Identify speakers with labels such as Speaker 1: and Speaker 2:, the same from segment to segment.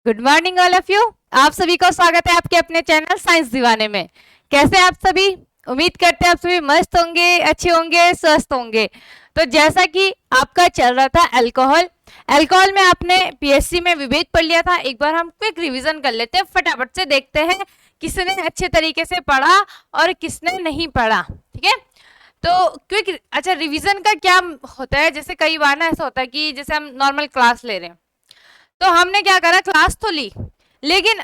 Speaker 1: Good morning all of you. आप सभी को स्वागत है आपके अपने चैनल साइंस दीवाने में। कैसे आप सभी? उम्मीद करते हैं आप सभी मस्त होंगे, अच्छे होंगे, स्वस्थ होंगे। तो जैसा कि आपका चल रहा था अल्कोहल, अल्कोहल में आपने पीएससी में विवेक पढ़ लिया था। एक बार हम क्विक रिवीजन कर लेते हैं, फटाफट से देखते हैं किसने अच्छे तरीके से पढ़ा और किसने नहीं पढ़ा। ठीक है, तो क्विक अच्छा रिवीजन का क्या होता है, जैसे कई बार ना ऐसा होता है कि जैसे हम नॉर्मल क्लास ले रहे हैं, तो हमने क्या करा, क्लास तो ली लेकिन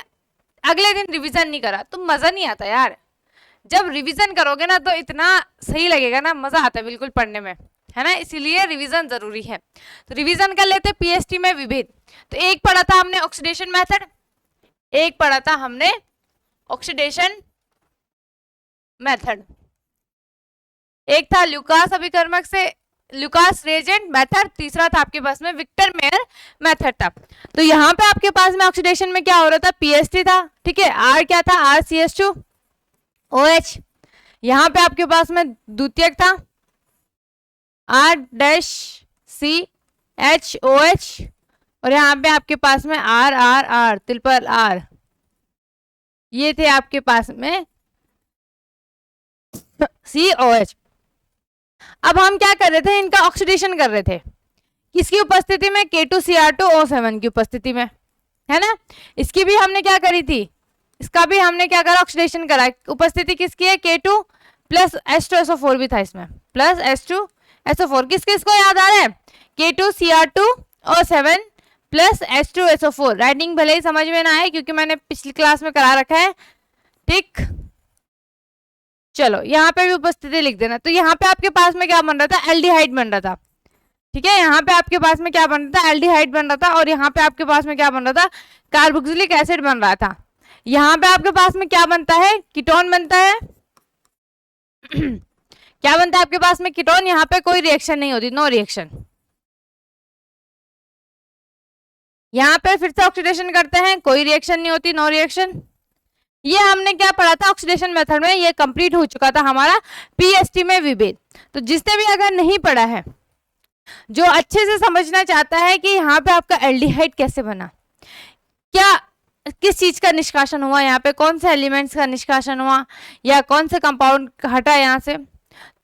Speaker 1: अगले दिन रिवीजन नहीं करा, तो मजा नहीं आता यार। जब रिवीजन करोगे ना तो इतना सही लगेगा ना, मजा आता है बिल्कुल पढ़ने में, है ना। इसीलिए रिवीजन जरूरी है। तो रिवीजन कर लेते पीएसटी में विभेद। तो एक पढ़ा था हमने ऑक्सीडेशन मेथड, एक पढ़ा था हमने ऑक्सीडेशन मेथड, एक था ल्यूकास अभिकर्मक से लुकास रिएजेंट मेथड, तीसरा था आपके पास में विक्टर मेयर मेथड था। तो यहाँ पे आपके पास में ऑक्सीडेशन में क्या हो रहा था, पीएसटी था। ठीक है, आर क्या था, RCH2 OH। यहाँ पे आपके पास में द्वितीयक था R-CHOH, और यहाँ पे आपके पास में RRR ट्रिपल R, ये थे आपके पास में COH। अब हम क्या कर रहे थे, इनका ऑक्सीडेशन कर रहे थे, किसकी उपस्थिति में, K2Cr2O7 की उपस्थिति में, है ना। इसकी भी हमने क्या करी थी, इसका भी हमने क्या करा, ऑक्सीडेशन करा। उपस्थिति किसकी है, K2 प्लस H2SO4 भी था इसमें, प्लस H2SO4। किस किस को याद आ रहा है, K2Cr2O7 प्लस H2SO4। राइटिंग भले ही समझ में ना आए क्योंकि मैंने पिछली क्लास में करा रखा है। ठीक, चलो यहाँ पे भी उपस्थिति लिख देना। तो यहाँ पे आपके पास में क्या बन रहा था, एल्डिहाइड बन रहा था। ठीक है, यहाँ पे आपके पास में क्या बन रहा था, एल्डिहाइड बन रहा था, और यहाँ पे आपके पास में क्या बन रहा था, कार्बोक्सिलिक एसिड बन रहा था। यहाँ पे आपके पास में क्या बनता है, कीटोन बनता है। क्या बनता है आपके पास में, कीटोन। यहाँ पे कोई रिएक्शन नहीं होती, नो रिएक्शन। यहाँ पे फिर से ऑक्सीडेशन करते हैं, कोई रिएक्शन नहीं होती, नो रिएक्शन। ये हमने क्या पढ़ा था ऑक्सीडेशन मेथड में, ये कंप्लीट हो चुका था हमारा पीएसटी में विभेद। तो जिसने भी अगर नहीं पढ़ा है, जो अच्छे से समझना चाहता है कि यहाँ पे आपका एल्डिहाइड कैसे बना, क्या किस चीज का निष्कासन हुआ, यहाँ पे कौन से एलिमेंट्स का निष्कासन हुआ, या कौन से कंपाउंड हटा यहाँ से,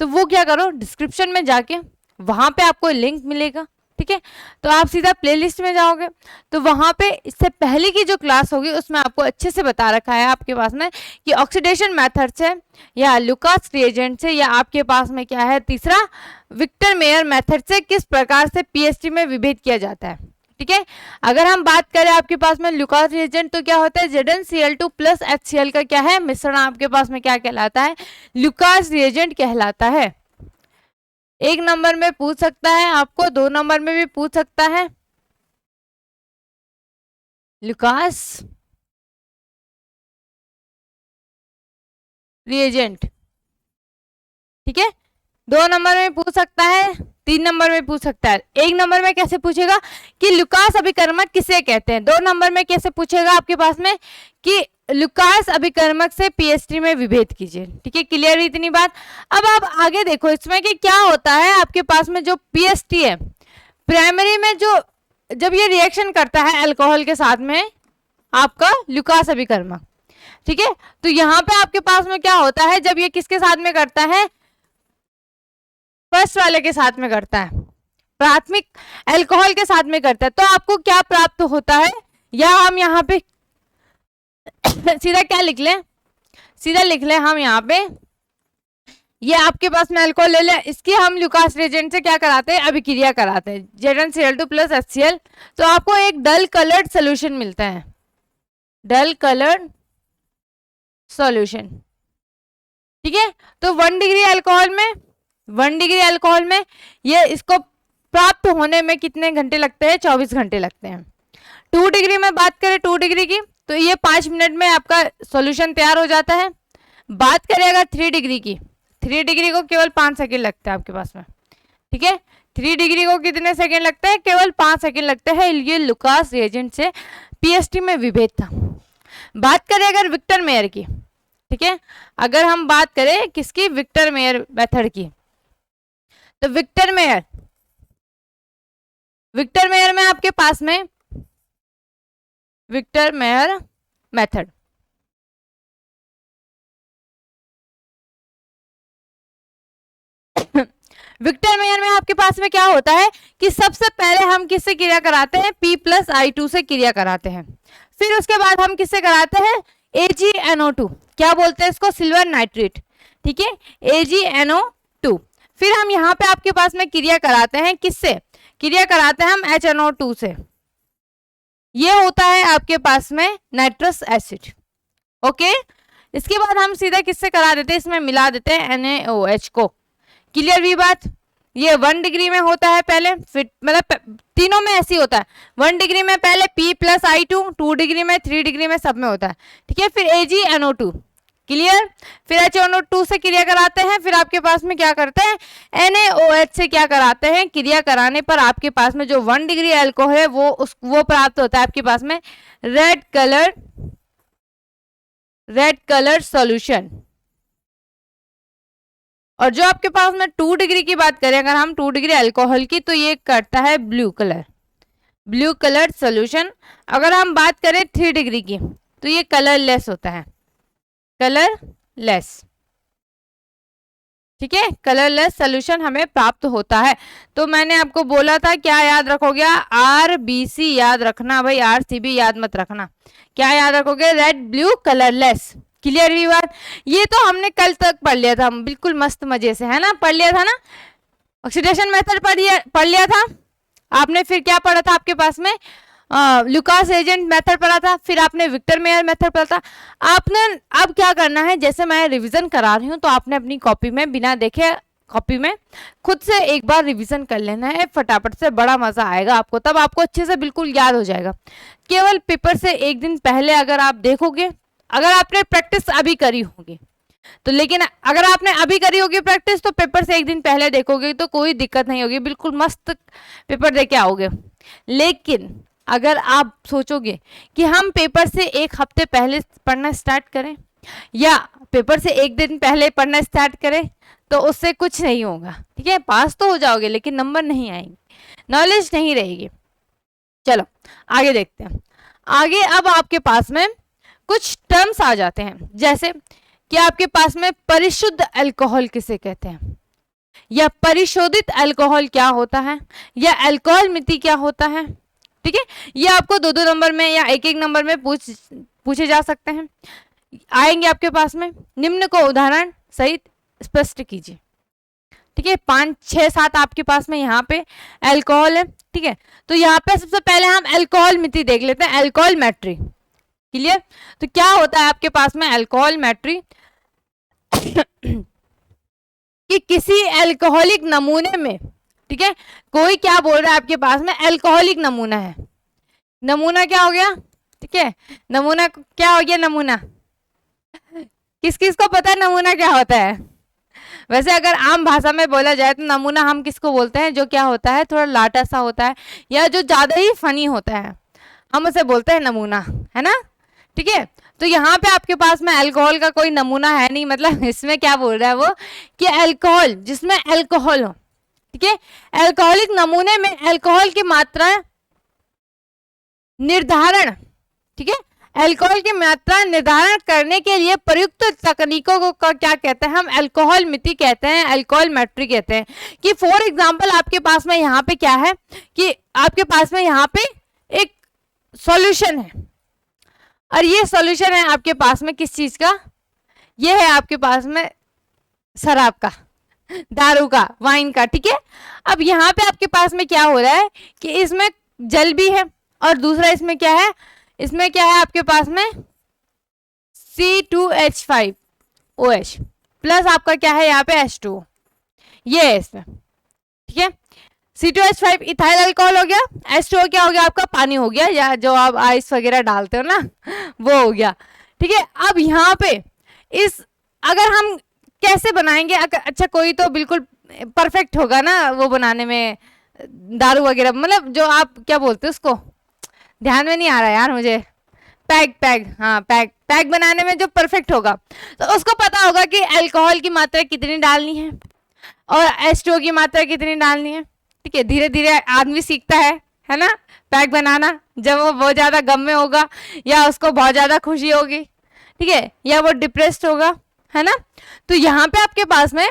Speaker 1: तो वो क्या करो, डिस्क्रिप्शन में जाके वहां पे आपको लिंक मिलेगा। ठीक है, तो आप सीधा प्लेलिस्ट में जाओगे तो वहां पे इससे पहले की जो क्लास होगी उसमें आपको अच्छे से बता रखा है आपके पास में कि ऑक्सीडेशन मेथड से या लुकास रिएजेंट से, या आपके पास में क्या है तीसरा, विक्टर मेयर मेथड से किस प्रकार से पीएसटी में विभेद किया जाता है। ठीक है, अगर हम बात करें आपके पास में लुकास रिएजेंट, तो क्या होता है, ZnCl2 प्लस HCl का क्या है, मिश्रण आपके पास में क्या कहलाता है, लुकास रिएजेंट कहलाता है। एक नंबर में पूछ सकता है आपको, 2 नंबर में भी पूछ सकता है। लुकास रिएजेंट, ठीक है, 2 नंबर में पूछ सकता है, 3 नंबर में पूछ सकता है। 1 नंबर में कैसे पूछेगा कि लुकास अभिकर्मक किसे कहते हैं। 2 नंबर में कैसे पूछेगा आपके पास में कि लुकास अभिकर्मक से पीएसटी में विभेद कीजिए। ठीक है, क्लियर है इतनी बात। अब आप आगे देखो इसमें कि क्या होता है आपके पास में जो पीएसटी है, प्राइमरी में जो जब ये रिएक्शन करता है अल्कोहल के साथ में आपका लुकास अभिकर्मक। ठीक है, तो यहाँ पे आपके पास में क्या होता है, जब ये किसके साथ में करता है, फर्स्ट वाले के साथ में करता है, प्राथमिक अल्कोहल के साथ में करता है, तो आपको क्या प्राप्त होता है, या हम यहाँ पे सीधा क्या लिख लें, सीधा लिख लें हम यहाँ पे, ये आपके पास में अल्कोहल ले लें, इसकी हम लुकास रिएजेंट से क्या कराते हैं, अभिक्रिया कराते हैं, ZnCl2 प्लस HCl। तो आपको एक डल कलर्ड सोल्यूशन मिलता है, डल कलर्ड सॉल्यूशन। ठीक है, तो 1 डिग्री अल्कोहल में, 1 डिग्री अल्कोहल में ये इसको प्राप्त होने में कितने घंटे लगते हैं, 24 घंटे लगते हैं। 2 डिग्री में बात करें, 2 डिग्री की, तो ये 5 मिनट में आपका सॉल्यूशन तैयार हो जाता है। बात करें अगर 3 डिग्री की, 3 डिग्री को केवल 5 सेकेंड लगता है आपके पास में। ठीक है, 3 डिग्री को कितने सेकेंड लगते हैं, केवल 5 सेकेंड लगते हैं। ये लुकास रिएजेंट से पीएसटी में विभेद था। बात करें अगर विक्टर मेयर की, ठीक है, अगर हम बात करें किसकी, विक्टर मेयर मेथड की, तो विक्टर मेयर, विक्टर मेयर में आपके पास में Victor Meyer method. Victor Meyer में आपके पास में क्या होता है कि सबसे पहले हम किससे क्रिया कराते हैं, P+I2 से क्रिया कराते हैं। फिर उसके बाद हम किससे कराते हैं, AgNO2, क्या बोलते हैं इसको, सिल्वर नाइट्रेट, ठीक है, AgNO2। फिर हम यहाँ पे आपके पास में क्रिया कराते हैं, किससे क्रिया कराते हैं हम, HNO2 से। ये होता है आपके पास में नाइट्रस एसिड। ओके, इसके बाद हम सीधा किससे करा देते हैं, इसमें मिला देते हैं NaOH को। क्लियर भी बात। ये 1 डिग्री में होता है पहले, फिर मतलब तीनों में ऐसी होता है, 1 डिग्री में पहले P+I2, 2 डिग्री में, 3 डिग्री में, सब में होता है, ठीक है। फिर AgNO2, क्लियर। फिर HNO2 से क्रिया कराते हैं, फिर आपके पास में क्या करते हैं, NaOH से क्या कराते हैं, क्रिया कराने पर आपके पास में जो 1 डिग्री अल्कोहल है वो प्राप्त होता है आपके पास में रेड कलर सॉल्यूशन। और जो आपके पास में 2 डिग्री की बात करें, अगर हम 2 डिग्री अल्कोहल की, तो ये करता है ब्लू कलर सॉल्यूशन। अगर हम बात करें 3 डिग्री की, तो ये कलरलेस होता है, कलरलेस, ठीक है, कलरलेस सॉल्यूशन हमें प्राप्त होता है। तो मैंने आपको बोला था क्या याद रखोगे, RBC याद रखना भाई, RCB याद मत रखना। क्या याद रखोगे, रेड ब्लू कलरलेस। क्लियर हुई बात। ये तो हमने कल तक पढ़ लिया था, बिल्कुल मस्त मजे से, है ना, पढ़ लिया था ना, ऑक्सीडेशन मेथड पढ़ लिया था आपने। फिर क्या पढ़ा था आपके पास में, लुकास एजेंट मेथड पढ़ा था, फिर आपने विक्टर मेयर मेथड पढ़ा था। आपने अब क्या करना है, जैसे मैं रिवीजन करा रही हूँ, तो आपने अपनी कॉपी में बिना देखे, कॉपी में खुद से एक बार रिवीजन कर लेना है फटाफट से, बड़ा मजा आएगा आपको, तब आपको अच्छे से बिल्कुल याद हो जाएगा। केवल पेपर से एक दिन पहले अगर आप देखोगे, अगर आपने प्रैक्टिस अभी करी होगी तो, लेकिन अगर आपने अभी करी होगी प्रैक्टिस, तो पेपर से एक दिन पहले देखोगे तो कोई दिक्कत नहीं होगी, बिल्कुल मस्त पेपर देके आओगे। लेकिन अगर आप सोचोगे कि हम पेपर से एक हफ्ते पहले पढ़ना स्टार्ट करें या पेपर से एक दिन पहले पढ़ना स्टार्ट करें, तो उससे कुछ नहीं होगा, ठीक है। पास तो हो जाओगे लेकिन नंबर नहीं आएंगे, नॉलेज नहीं रहेगी। चलो आगे देखते हैं। आगे अब आपके पास में कुछ टर्म्स आ जाते हैं, जैसे कि आपके पास में परिशुद्ध अल्कोहल किसे कहते हैं, या परिशोधित अल्कोहल क्या होता है, या अल्कोहल मिति क्या होता है, ठीक है। ये आपको 2-2 नंबर में या 1-1 नंबर में पूछे जा सकते हैं, आएंगे आपके पास में। निम्न को उदाहरण सहित स्पष्ट कीजिए, ठीक है। 5, 6, 7 आपके पास में यहाँ पे अल्कोहल है, ठीक है। तो यहाँ पे सबसे पहले हम अल्कोहल मिति देख लेते हैं, अल्कोहल मैट्री। क्लियर। तो क्या होता है आपके पास में अल्कोहल मैट्री, कि किसी अल्कोहलिक नमूने में, ठीक है, कोई क्या बोल रहा है आपके पास में, अल्कोहलिक नमूना है, नमूना क्या हो गया, ठीक है, नमूना क्या हो गया, नमूना किस किस को पता है नमूना क्या होता है। वैसे अगर आम भाषा में बोला जाए तो नमूना हम किसको बोलते हैं, जो क्या होता है, थोड़ा लाटा सा होता है या जो ज्यादा ही फनी होता है, हम उसे बोलते हैं नमूना, है ना, ठीक है। तो यहाँ पे आपके पास में अल्कोहल का कोई नमूना है नहीं, मतलब इसमें क्या बोल रहा है वो, कि अल्कोहल जिसमें अल्कोहल हो, ठीक है, अल्कोहलिक नमूने में अल्कोहल की मात्रा निर्धारण, ठीक है, अल्कोहल की मात्रा निर्धारण करने के लिए प्रयुक्त तकनीकों को क्या कहते हैं हम, अल्कोहल मिति कहते हैं, अल्कोहल मैट्री कहते हैं। कि फॉर एग्जांपल आपके पास में यहाँ पे क्या है, कि आपके पास में यहाँ पे एक सॉल्यूशन है, और ये सॉल्यूशन है आपके पास में किस चीज का, ये है आपके पास में शराब का, दारू का, वाइन का, ठीक है। अब यहाँ पे आपके पास में क्या हो रहा है कि इसमें जल भी है, और दूसरा इसमें क्या है, इसमें क्या है आपके पास में C2H5OH प्लस आपका क्या है यहाँ पे H2O, ये है इसमें, ठीक है। C2H5 इथाइल अल्कोहल हो गया, H2O क्या हो गया आपका, पानी हो गया, या जो आप आइस वगैरह डालते हो ना वो हो गया, ठीक है। अब यहाँ पे इस अगर हम कैसे बनाएंगे, अच्छा कोई तो बिल्कुल परफेक्ट होगा ना वो बनाने में, दारू वगैरह, मतलब जो आप क्या बोलते हो उसको, ध्यान में नहीं आ रहा यार मुझे, पैग, हाँ पैग बनाने में जो परफेक्ट होगा, तो उसको पता होगा कि अल्कोहल की मात्रा कितनी डालनी है और H2O की मात्रा कितनी डालनी है, ठीक है। धीरे धीरे आदमी सीखता है, है ना, पैक बनाना, जब वो बहुत ज्यादा गम में होगा या उसको बहुत ज्यादा खुशी होगी, ठीक है, या वो डिप्रेस्ड होगा, है ना। तो यहाँ पे आपके पास में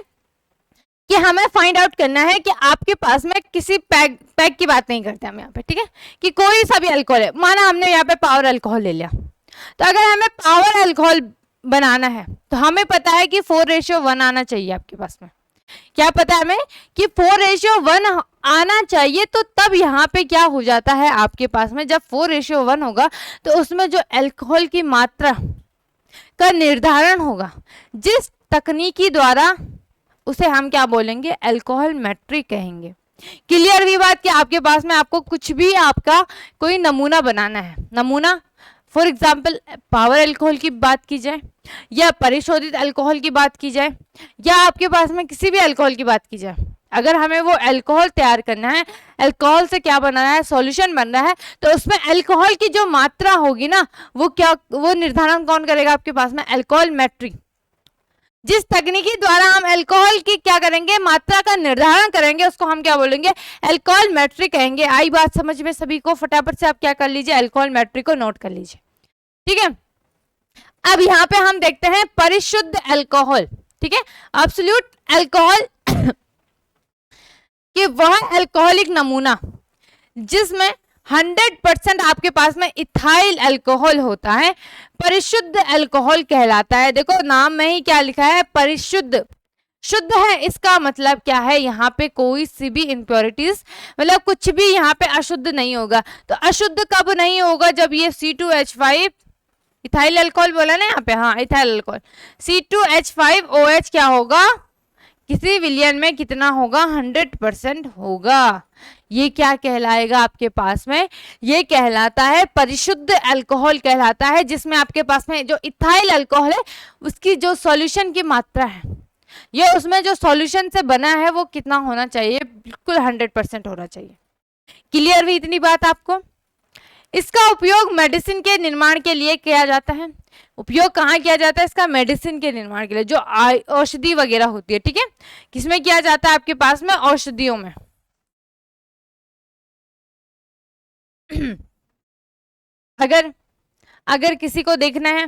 Speaker 1: कि हमें फाइंड आउट करना है कि आपके पास में किसी पैक की बात नहीं करते हम यहाँ पे, ठीक है, कि कोई सा भी अल्कोहल है, माना हमने यहाँ पे पावर अल्कोहल ले लिया, तो अगर हमें पावर अल्कोहल बनाना है तो हमें पता है कि 4:1 आना चाहिए आपके पास में। क्या पता है हमें कि 4:1 आना चाहिए। तो तब यहाँ पे क्या हो जाता है आपके पास में, जब 4:1 होगा तो उसमें जो अल्कोहल की मात्रा का निर्धारण होगा जिस तकनीकी द्वारा, उसे हम क्या बोलेंगे, अल्कोहल मैट्रिक कहेंगे। क्लियर हुई बात कि आपके पास में आपको कुछ भी आपका कोई नमूना बनाना है, नमूना फॉर एग्जाम्पल पावर अल्कोहल की बात की जाए या परिशोधित अल्कोहल की बात की जाए या आपके पास में किसी भी अल्कोहल की बात की जाए, अगर हमें वो अल्कोहल तैयार करना है, अल्कोहल से क्या बनाना है, सॉल्यूशन बनना है, तो उसमें अल्कोहल की जो मात्रा होगी ना, वो क्या, वो निर्धारण कौन करेगा आपके पास में, अल्कोहल मैट्रिक। जिस तकनीकी द्वारा हम अल्कोहल की क्या करेंगे, मात्रा का निर्धारण करेंगे, उसको हम क्या बोलेंगे, अल्कोहल मैट्रिक कहेंगे। आई बात समझ में सभी को? फटाफट से आप क्या कर लीजिए, अल्कोहल मैट्रिक को नोट कर लीजिए, ठीक है। अब यहाँ पे हम देखते हैं परिशुद्ध अल्कोहल, ठीक है, एब्सोल्यूट अल्कोहल कि वह अल्कोहलिक नमूना जिसमें 100% आपके पास में इथाइल अल्कोहल होता है, परिशुद्ध अल्कोहल कहलाता है। देखो नाम में ही क्या लिखा है, परिशुद्ध, शुद्ध है, इसका मतलब क्या है, यहाँ पे कोई सी भी इम्प्योरिटीज, मतलब कुछ भी यहाँ पे अशुद्ध नहीं होगा। तो अशुद्ध कब नहीं होगा, जब ये C2H5 इथाइल अल्कोहल बोला ना यहाँ पे, हाँ इथाइल अल्कोहल, C2H5OH क्या होगा, किसी विलयन में कितना होगा, 100% होगा। ये क्या कहलाएगा आपके पास में, ये कहलाता है परिशुद्ध अल्कोहल कहलाता है, जिसमें आपके पास में जो इथाइल अल्कोहल है उसकी जो सॉल्यूशन की मात्रा है, ये उसमें जो सॉल्यूशन से बना है वो कितना होना चाहिए, बिल्कुल 100% होना चाहिए। क्लियर हुई इतनी बात आपको? इसका उपयोग मेडिसिन के निर्माण के लिए किया जाता है। उपयोग कहाँ किया जाता है इसका, मेडिसिन के निर्माण के लिए, जो औषधि वगैरह होती है, ठीक है, किसमें किया जाता है आपके पास में, औषधियों में। अगर किसी को देखना है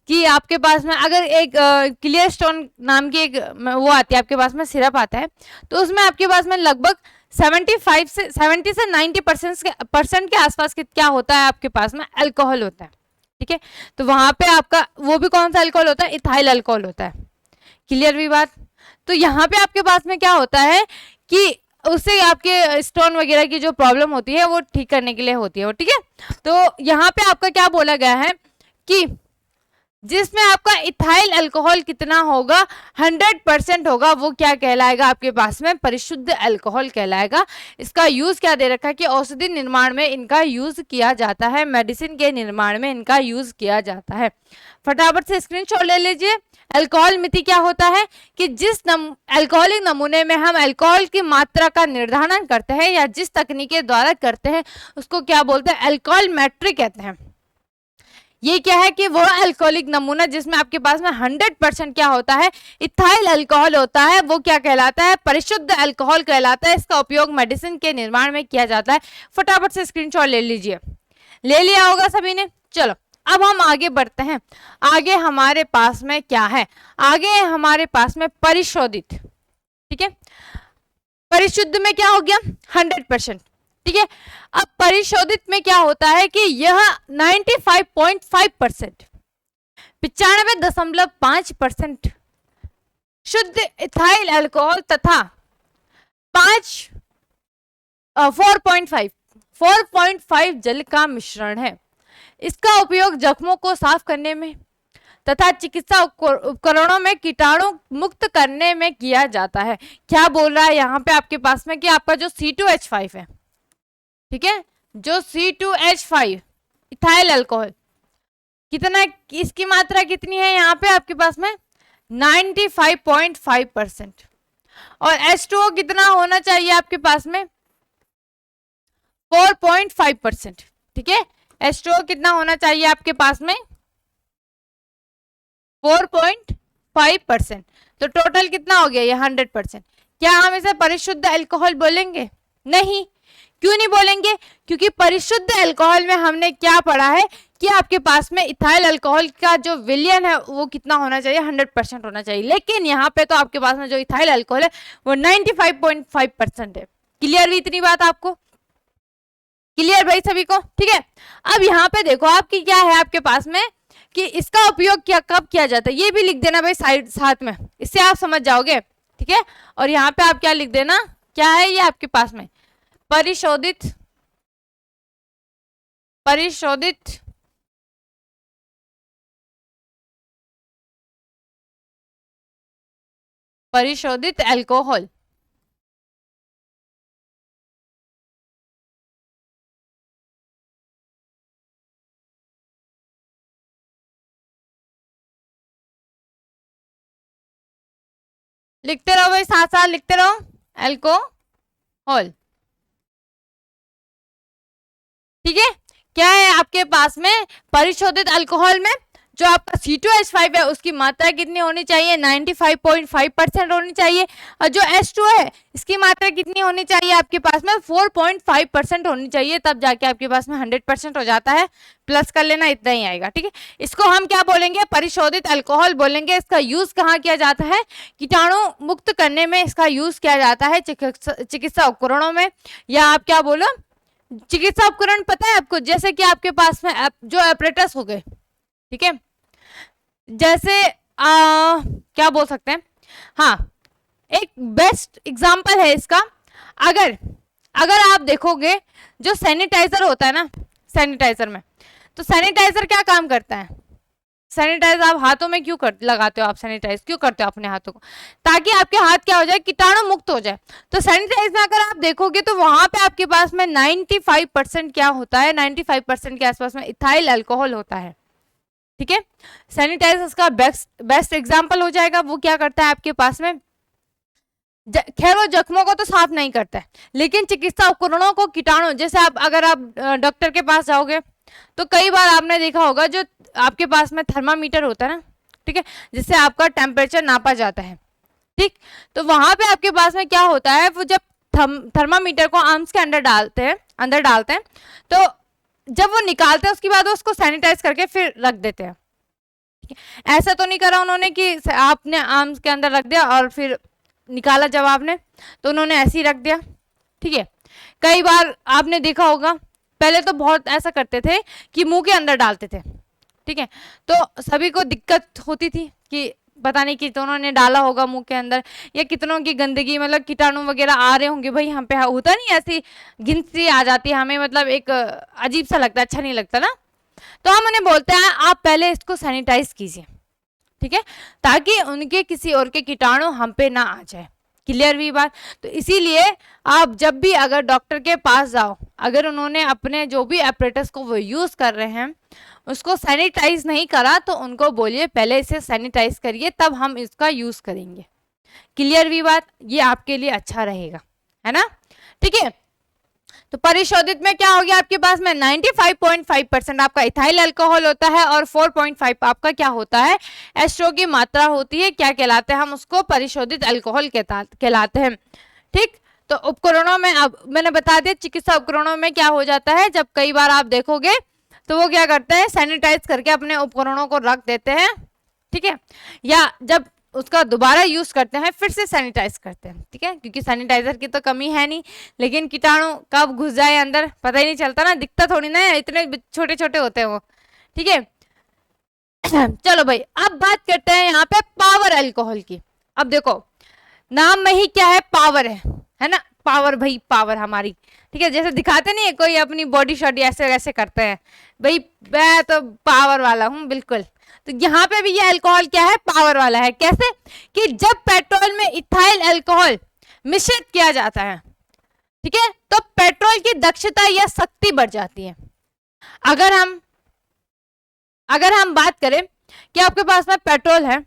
Speaker 1: कि आपके पास में अगर एक क्लियर स्टोन नाम की एक वो आती है आपके पास में, सिरप आता है, तो उसमें आपके पास में लगभग 70 से 90% के आसपास क्या होता है आपके पास में, अल्कोहल होता है, ठीक है। तो वहां पे आपका वो भी कौन सा अल्कोहल होता है, इथाइल अल्कोहल होता है। क्लियर हुई बात? तो यहाँ पे आपके पास में क्या होता है कि उससे आपके स्टोन वगैरह की जो प्रॉब्लम होती है वो ठीक करने के लिए होती है वो, ठीक है। तो यहाँ पे आपका क्या बोला गया है कि जिसमें आपका इथाइल अल्कोहल कितना होगा, 100% होगा, वो क्या कहलाएगा आपके पास में, परिशुद्ध अल्कोहल कहलाएगा। इसका यूज क्या दे रखा है कि औषधि निर्माण में इनका यूज किया जाता है, मेडिसिन के निर्माण में इनका यूज किया जाता है। फटाफट से स्क्रीनशॉट ले लीजिए। अल्कोहल मिति क्या होता है कि जिस अल्कोहलिक नमूने में हम अल्कोहल की मात्रा का निर्धारण करते हैं या जिस तकनीक के द्वारा करते हैं उसको क्या बोलते हैं, अल्कोहल मैट्रिक कहते हैं। ये क्या है कि वो अल्कोहलिक नमूना जिसमें आपके पास में 100% क्या होता है, इथाइल अल्कोहल होता है, वो क्या कहलाता है, परिशुद्ध अल्कोहल कहलाता है। इसका उपयोग मेडिसिन के निर्माण में किया जाता है। फटाफट से स्क्रीनशॉट ले लीजिए। ले लिया होगा सभी ने? चलो अब हम आगे बढ़ते हैं। आगे हमारे पास में क्या है, आगे हमारे पास में परिशोधित, ठीक है। परिशुद्ध में क्या हो गया, 100%, ठीक है। अब परिशोधित में क्या होता है कि यह 95.5%, 95.5% शुद्ध इथाइल अल्कोहल तथा 4.5 जल का मिश्रण है। इसका उपयोग जख्मों को साफ करने में तथा चिकित्सा उपकरणों में कीटाणु मुक्त करने में किया जाता है। क्या बोल रहा है यहाँ पे आपके पास में कि आपका जो C2H5 है, ठीक है, जो C2H5 इथाइल अल्कोहल कितना, इसकी मात्रा कितनी है यहाँ पे आपके पास में 95.5%, और H2O कितना होना चाहिए आपके पास में 4.5%, ठीक है। H2O कितना होना चाहिए आपके पास में 4.5%, तो टोटल कितना हो गया ये 100%। क्या हम इसे परिशुद्ध अल्कोहल बोलेंगे? नहीं। क्यों नहीं बोलेंगे? क्योंकि परिशुद्ध अल्कोहल में हमने क्या पढ़ा है कि आपके पास में इथाइल अल्कोहल का जो विलयन है वो कितना होना चाहिए, 100% होना चाहिए। लेकिन यहाँ पे तो आपके पास में जो इथाइल अल्कोहल है वो 95.5% है। क्लियर हुई इतनी बात आपको? क्लियर भाई सभी को? ठीक है। अब यहाँ पे देखो आपकी क्या है आपके पास में कि इसका उपयोग क्या कब किया जाता है, ये भी लिख देना भाई साइड साथ में, इससे आप समझ जाओगे। ठीक है। और यहाँ पे आप क्या लिख देना, क्या है ये आपके पास में, परिशोधित परिशोधित परिशोधित अल्कोहल। लिखते रहो भाई, साथ साथ लिखते रहो, अल्कोहल। ठीक है। क्या है आपके पास में परिशोधित अल्कोहल में जो आपका C2H5 है उसकी मात्रा कितनी होनी चाहिए, 95.5% होनी चाहिए। और जो H2 है इसकी मात्रा कितनी होनी चाहिए आपके पास में, 4.5% होनी चाहिए, तब जाके आपके पास में 100% हो जाता है। प्लस कर लेना, इतना ही आएगा। ठीक है। इसको हम क्या बोलेंगे, परिशोधित अल्कोहल बोलेंगे। इसका यूज कहाँ किया जाता है, कीटाणु मुक्त करने में इसका यूज किया जाता है, चिकित्सा उपकरणों में, या आप क्या बोलो चिकित्सा उपकरण पता है आपको, जैसे कि आपके पास में जो ऑपरेटर्स हो गए। ठीक है। जैसे क्या बोल सकते हैं, हाँ एक बेस्ट एग्जांपल है इसका। अगर आप देखोगे जो सैनिटाइजर होता है ना, सैनिटाइजर में, तो सैनिटाइजर क्या काम करता है, सैनिटाइज आप हाथों में क्यों लगाते हो, आप सैनिटाइज क्यों करते हो अपने हाथों को, ताकि आपके हाथ क्या हो जाए, कीटाणु मुक्त हो जाए। तो सैनिटाइज में अगर आप देखोगे तो वहां पे आपके पास में 95% क्या होता है, 95% के आसपास में इथाइल अल्कोहल होता है। ठीक है। सैनिटाइज इसका बेस्ट एग्जाम्पल हो जाएगा। वो क्या करता है आपके पास में, खैर वो जख्मों को तो साफ नहीं करता है, लेकिन चिकित्सा उपकरणों को कीटाणु, जैसे अगर आप डॉक्टर के पास जाओगे तो कई बार आपने देखा होगा जो आपके पास में थर्मामीटर होता है ना, ठीक है, जिससे आपका टेम्परेचर नापा जाता है। ठीक। तो वहां पे आपके पास में क्या होता है, वो जब थर्मामीटर को आर्म्स के अंदर डालते हैं तो जब वो निकालते हैं उसके बाद उसको सैनिटाइज करके फिर रख देते हैं। ऐसा तो नहीं करा उन्होंने कि आपने आर्म्स के अंदर रख दिया और फिर निकाला जब आपने, तो उन्होंने ऐसे ही रख दिया। ठीक है। कई बार आपने देखा होगा, पहले तो बहुत ऐसा करते थे कि मुंह के अंदर डालते थे। ठीक है। तो सभी को दिक्कत होती थी कि पता नहीं कितनों ने डाला होगा मुंह के अंदर, या कितनों की गंदगी मतलब कीटाणु वगैरह आ रहे होंगे। भाई हम पे होता नहीं, ऐसी गिनती आ जाती है हमें, मतलब एक अजीब सा लगता है, अच्छा नहीं लगता ना। तो हम उन्हें बोलते हैं आप पहले इसको सैनिटाइज कीजिए। ठीक है। ताकि उनके किसी और के कीटाणु हम पे ना आ जाए। क्लियर हुई बात? तो इसीलिए आप जब भी अगर डॉक्टर के पास जाओ, अगर उन्होंने अपने जो भी एपरेटस को वो यूज कर रहे हैं उसको सैनिटाइज नहीं करा, तो उनको बोलिए पहले इसे सैनिटाइज करिए, तब हम इसका यूज करेंगे। क्लियर हुई बात? ये आपके लिए अच्छा रहेगा, है ना। ठीक है। तो परिशोधित में क्या हो गया आपके पास में, 95.5% आपका इथाइल अल्कोहल होता है और 4.5 आपका क्या होता है, H2O की मात्रा होती है। क्या कहलाते हैं हम उसको, परिशोधित अल्कोहल कहलाते हैं। ठीक। तो उपकरणों में अब मैंने बता दिया, चिकित्सा उपकरणों में क्या हो जाता है, जब कई बार आप देखोगे तो वो क्या करते हैं, सैनिटाइज करके अपने उपकरणों को रख देते हैं। ठीक है। या जब उसका दोबारा यूज करते हैं फिर से सैनिटाइज करते हैं। ठीक है। क्योंकि सैनिटाइजर की तो कमी है नहीं, लेकिन कीटाणु कब घुस जाए अंदर पता ही नहीं चलता ना, दिखता थोड़ी ना, इतने छोटे छोटे होते हैं वो। ठीक है। चलो भाई, अब बात करते हैं यहाँ पे पावर अल्कोहल की। अब देखो नाम में ही क्या है, पावर है ना, पावर भाई, पावर हमारी। ठीक है। जैसे दिखाते नहीं है कोई अपनी बॉडी शॉडी ऐसे ऐसे करते हैं, भाई मैं तो पावर वाला हूँ बिल्कुल। तो यहाँ पे भी ये अल्कोहल क्या है, पावर वाला है। कैसे कि जब पेट्रोल में इथाइल अल्कोहल मिश्रित किया जाता है, ठीक है, तो पेट्रोल की दक्षता या शक्ति बढ़ जाती है। अगर हम बात करें कि आपके पास में पेट्रोल है,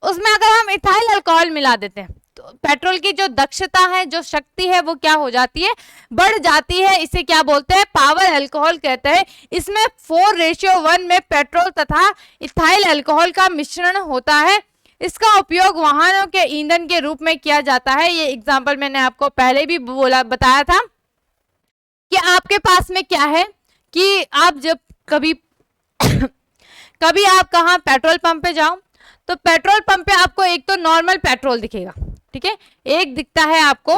Speaker 1: उसमें अगर हम इथाइल अल्कोहल मिला देते हैं तो पेट्रोल की जो दक्षता है, जो शक्ति है, वो क्या हो जाती है, बढ़ जाती है। इसे क्या बोलते हैं, पावर अल्कोहल कहते हैं। इसमें 4:1 में पेट्रोल तथा इथाइल अल्कोहल का मिश्रण होता है। इसका उपयोग वाहनों के ईंधन के रूप में किया जाता है। ये एग्जाम्पल मैंने आपको पहले भी बताया था। कि आपके पास में क्या है कि आप जब कभी कभी आप कहाँ पेट्रोल पंप पे जाओ तो पेट्रोल पंप पे आपको एक तो नॉर्मल पेट्रोल दिखेगा, ठीक है, एक दिखता है आपको,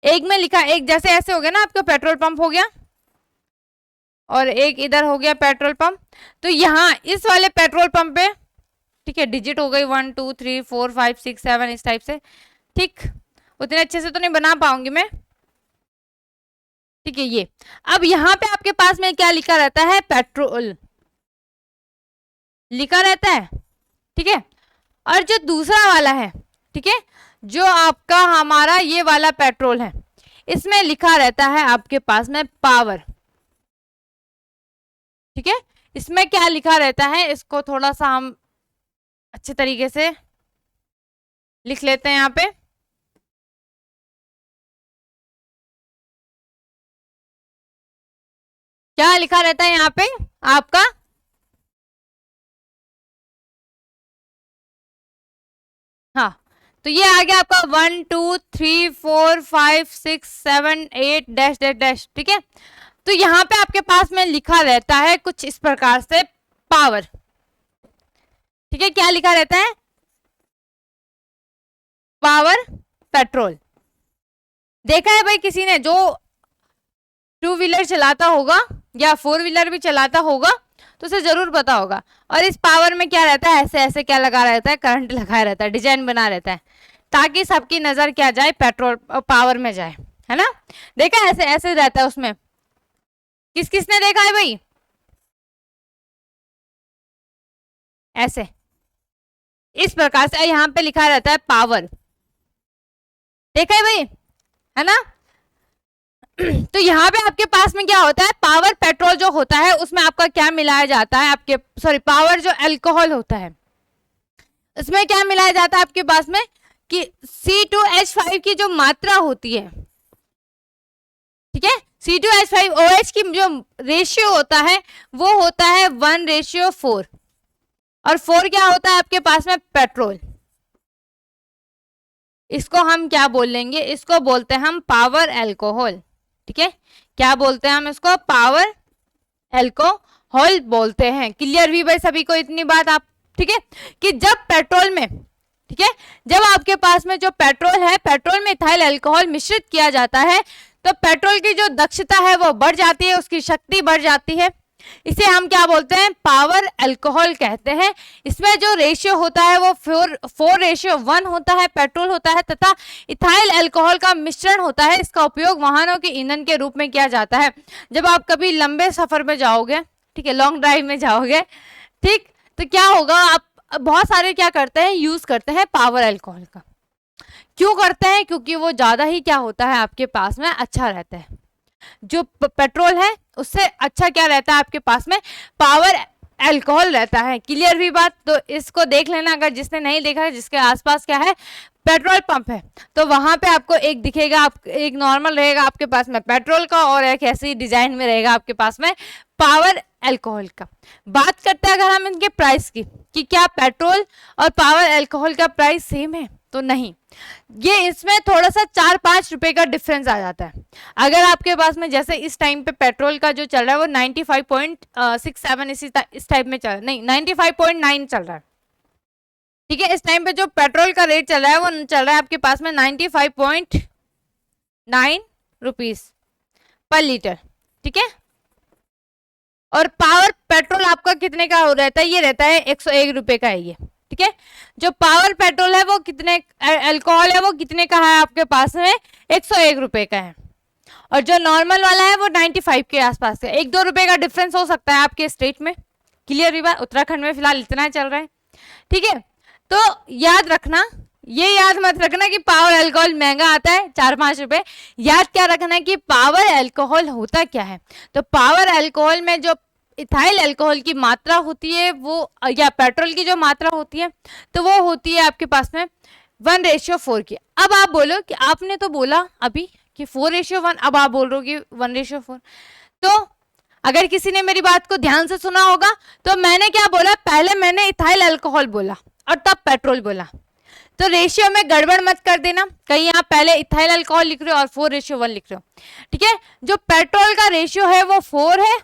Speaker 1: एक में लिखा, एक जैसे ऐसे हो गया ना आपका पेट्रोल पंप हो गया और एक इधर हो गया पेट्रोल पंप। तो यहाँ इस वाले पेट्रोल पंप पे, ठीक है, डिजिट हो गई 1 2 3 4 5 6 7 इस टाइप से, ठीक, उतने अच्छे से तो नहीं बना पाऊंगी मैं, ठीक है। ये अब यहाँ पे आपके पास में क्या लिखा रहता है, पेट्रोल लिखा रहता है, ठीक है। और जो दूसरा वाला है, ठीक है, जो आपका हमारा ये वाला पेट्रोल है, इसमें लिखा रहता है आपके पास में पावर, ठीक है। इसमें क्या लिखा रहता है, इसको थोड़ा सा हम अच्छे तरीके से लिख लेते हैं यहाँ पे। क्या लिखा रहता है यहाँ पे आपका, हाँ, तो ये आ गया आपका 1 2 3 4 5 6 7 8 डैश डैश डैश, ठीक है। तो यहाँ पे आपके पास में लिखा रहता है कुछ इस प्रकार से पावर, ठीक है, क्या लिखा रहता है, पावर पेट्रोल। देखा है भाई किसी ने जो 2 व्हीलर चलाता होगा या 4 व्हीलर भी चलाता होगा तो उसे जरूर पता होगा। और इस पावर में क्या रहता है, ऐसे ऐसे क्या लगा रहता है, करंट लगाया रहता है, डिजाइन बना रहता है ताकि सबकी नजर क्या जाए, पेट्रोल पावर में जाए, है ना। देखा ऐसे ऐसे रहता है उसमें, किस किसने देखा है भाई, ऐसे इस प्रकार से यहाँ पे लिखा रहता है पावर, देखा है भाई, है ना। तो यहाँ पे आपके पास में क्या होता है, पावर पेट्रोल जो होता है उसमें आपका क्या मिलाया जाता है, आपके सॉरी पावर जो अल्कोहल होता है उसमें क्या मिलाया जाता है आपके पास में कि C2H5 की जो मात्रा होती है, ठीक है, C2H5OH की जो रेशियो होता है वो होता है 1:4 और 4 क्या होता है आपके पास में, पेट्रोल। इसको हम क्या बोल लेंगे, इसको बोलते हैं हम पावर अल्कोहल, ठीक है, क्या बोलते हैं हम इसको, पावर अल्कोहल बोलते हैं। क्लियर भी भाई सभी को इतनी बात आप, ठीक है, कि जब पेट्रोल में, ठीक है, जब आपके पास में जो पेट्रोल है, पेट्रोल में इथाइल अल्कोहल मिश्रित किया जाता है तो पेट्रोल की जो दक्षता है वो बढ़ जाती है, उसकी शक्ति बढ़ जाती है, इसे हम क्या बोलते हैं, पावर अल्कोहल कहते हैं। इसमें जो रेशियो होता है वो 4:1 होता है, पेट्रोल होता है तथा इथाइल अल्कोहल का मिश्रण होता है। इसका उपयोग वाहनों के ईंधन के रूप में किया जाता है। जब आप कभी लंबे सफर में जाओगे, ठीक है, लॉन्ग ड्राइव में जाओगे, ठीक, तो क्या होगा, आप बहुत सारे क्या करते हैं, यूज करते हैं पावर अल्कोहल का। क्यों करते हैं, क्योंकि वो ज्यादा ही क्या होता है आपके पास में अच्छा रहता है, जो पेट्रोल है उससे अच्छा क्या रहता है आपके पास में, पावर अल्कोहल रहता है। क्लियर भी बात, तो इसको देख लेना, अगर जिसने नहीं देखा है, जिसके आसपास क्या है, पेट्रोल पंप है, तो वहां पे आपको एक दिखेगा, आप एक नॉर्मल रहेगा आपके पास में पेट्रोल का और एक ऐसी डिजाइन में रहेगा आपके पास में पावर अल्कोहल का। बात करते हैं अगर हम इनके प्राइस की, कि क्या पेट्रोल और पावर अल्कोहल का प्राइस सेम है, तो नहीं, ये इसमें थोड़ा सा 4-5 रुपए का डिफरेंस आ जाता है। अगर आपके पास में जैसे इस टाइम पे पेट्रोल का जो चल रहा है वो 95.67 इस टाइप में चल, नहीं 95.9 चल रहा है, ठीक है। इस टाइम पे जो पेट्रोल का रेट चल रहा है वो चल रहा है आपके पास में 95.9 रुपीज पर लीटर, ठीक है। और पावर पेट्रोल आपका कितने का हो रहता है, ये रहता है 101 रुपए का है ये, ठीक है। जो पावर पेट्रोल है वो कितने, अल्कोहल है वो कितने का है आपके पास में, 101 रुपए का है। और जो नॉर्मल वाला है वो 95 के आसपास है। 1-2 रुपए का डिफरेंस हो सकता है आपके स्टेट में। क्लियर भी बात, उत्तराखंड में फिलहाल इतना चल रहा है, ठीक है। तो याद रखना, ये याद मत रखना कि पावर अल्कोहल महंगा आता है 4-5 रुपए, याद क्या रखना है कि पावर अल्कोहल होता क्या है। तो पावर अल्कोहल में जो इथाइल अल्कोहल की मात्रा होती है वो, या पेट्रोल की जो मात्रा होती है तो वो होती है आपके पास में 1:4 की। अब आप बोलो कि आपने तो बोला अभी कि 4:1, अब आप बोल रहे हो कि 1:4। तो अगर किसी ने मेरी बात को ध्यान से सुना होगा तो मैंने क्या बोला, पहले मैंने इथाइल अल्कोहल बोला और तब पेट्रोल बोला। तो रेशियो में गड़बड़ मत कर देना, कहीं आप पहले इथाइल अल्कोहल लिख रहे हो और 4:1 लिख रहे हो, ठीक है। जो पेट्रोल का रेशियो है वो 4 है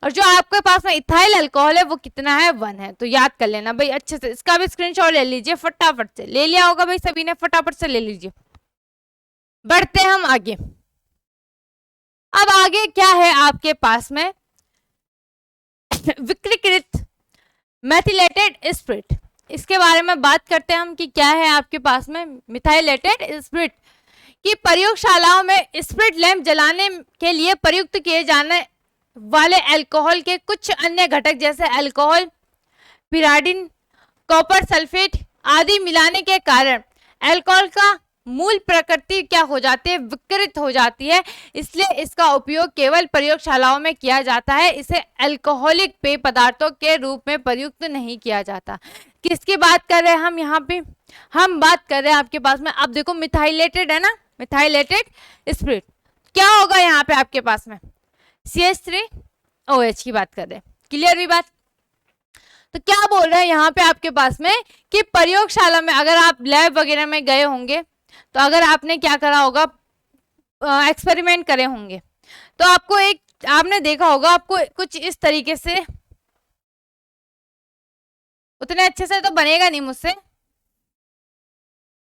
Speaker 1: और जो आपके पास में इथाइल अल्कोहल है वो कितना है, 1 है। तो याद कर लेना भाई अच्छे से, इसका भी स्क्रीनशॉट ले लीजिए फटाफट से, ले लिया होगा भाई सभी ने, फटाफट से ले लीजिए। बढ़ते हैं हम आगे। अब आगे क्या है आपके पास में, विक्रीकृत मेथिलेटेड स्पिरिट, इसके बारे में बात करते हैं हम कि क्या है आपके पास में मिथाइलेटेड स्पिरिट। कि प्रयोगशालाओं में स्पिरिट लैंप जलाने के लिए प्रयुक्त किए जाने वाले अल्कोहल के कुछ अन्य घटक जैसे अल्कोहल, पिराडिन, कॉपर सल्फेट आदि मिलाने के कारण अल्कोहल का मूल प्रकृति क्या हो जाती है, विकृत हो जाती है। इसलिए इसका उपयोग केवल प्रयोगशालाओं में किया जाता है, इसे अल्कोहलिक पेय पदार्थों के रूप में प्रयुक्त नहीं किया जाता। किसकी बात कर रहे हैं हम यहाँ पे, हम बात कर रहे हैं आपके पास में, अब देखो मिथाइलेटेड है ना, मिथाइलेटेड स्पिरिट, क्या होगा यहाँ पे आपके पास में CH3OH की बात कर रहे हैं, क्लियर हुई बात। तो क्या बोल रहे हैं यहाँ पे आपके पास में कि प्रयोगशाला में अगर आप लैब वगैरह में गए होंगे तो अगर आपने क्या करा होगा, एक्सपेरिमेंट करे होंगे, तो आपको एक आपने देखा होगा आपको कुछ इस तरीके से, उतने अच्छे से तो बनेगा नहीं मुझसे,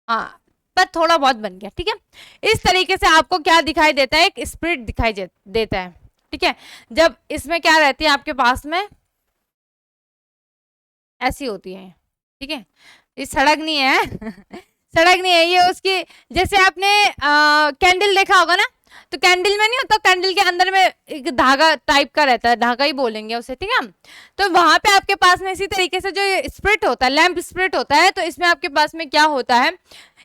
Speaker 1: हाँ पर थोड़ा बहुत बन गया, ठीक है। इस तरीके से आपको क्या दिखाई देता है, एक स्पिरिट दिखाई देता है, ठीक है। जब इसमें क्या रहती है आपके पास में, ऐसी होती है, ठीक है, ये सड़क नहीं है सड़क नहीं है ये, उसकी जैसे आपने कैंडल देखा होगा ना, तो कैंडल में नहीं होता, कैंडल के अंदर में एक धागा टाइप का रहता है, धागा ही बोलेंगे उसे, ठीक है। तो वहां पे आपके पास में इसी तरीके से जो ये स्पिरिट होता है, लैंप स्पिरिट होता है, तो इसमें आपके पास में क्या होता है,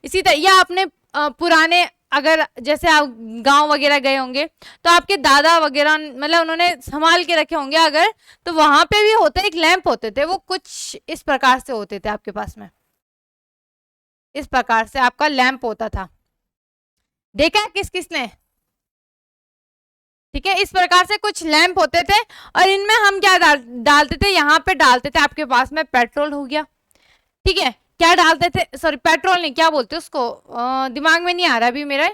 Speaker 1: इसी तरह या आपने पुराने अगर जैसे आप गांव वगैरह गए होंगे तो आपके दादा वगैरह मतलब उन्होंने संभाल के रखे होंगे अगर, तो वहां पे भी होता है, एक लैंप होते थे, वो कुछ इस प्रकार से होते थे आपके पास में, इस प्रकार से आपका लैंप होता था, देखा है किस किसने, ठीक है। इस प्रकार से कुछ लैंप होते थे और इनमें हम क्या डालते थे, यहाँ पे डालते थे आपके पास में पेट्रोल हो गया, ठीक है, क्या डालते थे, सॉरी पेट्रोल नहीं, क्या बोलते उसको, दिमाग में नहीं आ रहा अभी मेरा,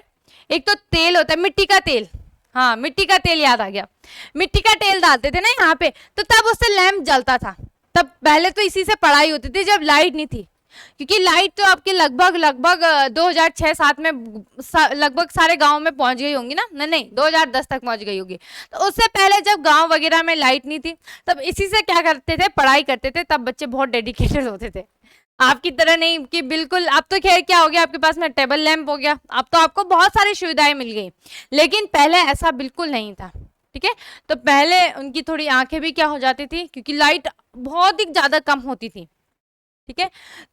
Speaker 1: एक तो तेल होता है, मिट्टी का तेल, हाँ मिट्टी का तेल याद आ गया, मिट्टी का तेल डालते थे ना यहाँ पे, तो तब उससे लैंप जलता था। तब पहले तो इसी से पढ़ाई होती थी जब लाइट नहीं थी, क्योंकि लाइट तो आपके लगभग 2006-7 में लगभग सारे गांव में पहुंच गई होंगी ना, नहीं 2010 तक पहुंच गई होगी। तो उससे पहले जब गांव वगैरह में लाइट नहीं थी तब इसी से क्या करते थे, पढ़ाई करते थे, तब बच्चे बहुत डेडिकेटेड होते थे, आपकी तरह नहीं कि बिल्कुल। अब तो खैर क्या हो गया आपके पास में, टेबल लैंप हो गया, अब तो आपको बहुत सारी सुविधाएं मिल गई, लेकिन पहले ऐसा बिल्कुल नहीं था, ठीक है। तो पहले उनकी थोड़ी आंखें भी क्या हो जाती थी, क्योंकि लाइट बहुत ही ज्यादा कम होती थी, ठीक है।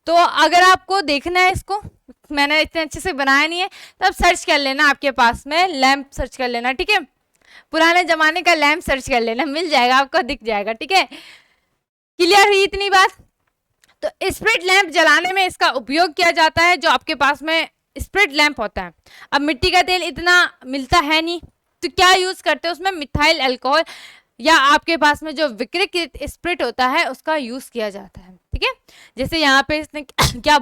Speaker 1: तो अगर आपको देखना है इसको, मैंने इतने अच्छे से बनाया नहीं है, तब सर्च कर लेना, आपके पास में लैंप सर्च कर लेना, ठीक है, पुराने जमाने का लैंप सर्च कर लेना, मिल जाएगा आपको, दिख जाएगा, ठीक है। क्लियर हुई इतनी बात। तो स्पिरिट लैंप जलाने में इसका उपयोग किया जाता है, जो आपके पास में स्पिरिट लैंप होता है। अब मिट्टी का तेल इतना मिलता है नहीं, तो क्या यूज करते हैं उसमें, मिथाइल अल्कोहल या आपके पास में जो विक्रीकृत स्पिरिट होता है उसका यूज किया जाता है, ठीक है। जैसे यहाँ पे इसने क्या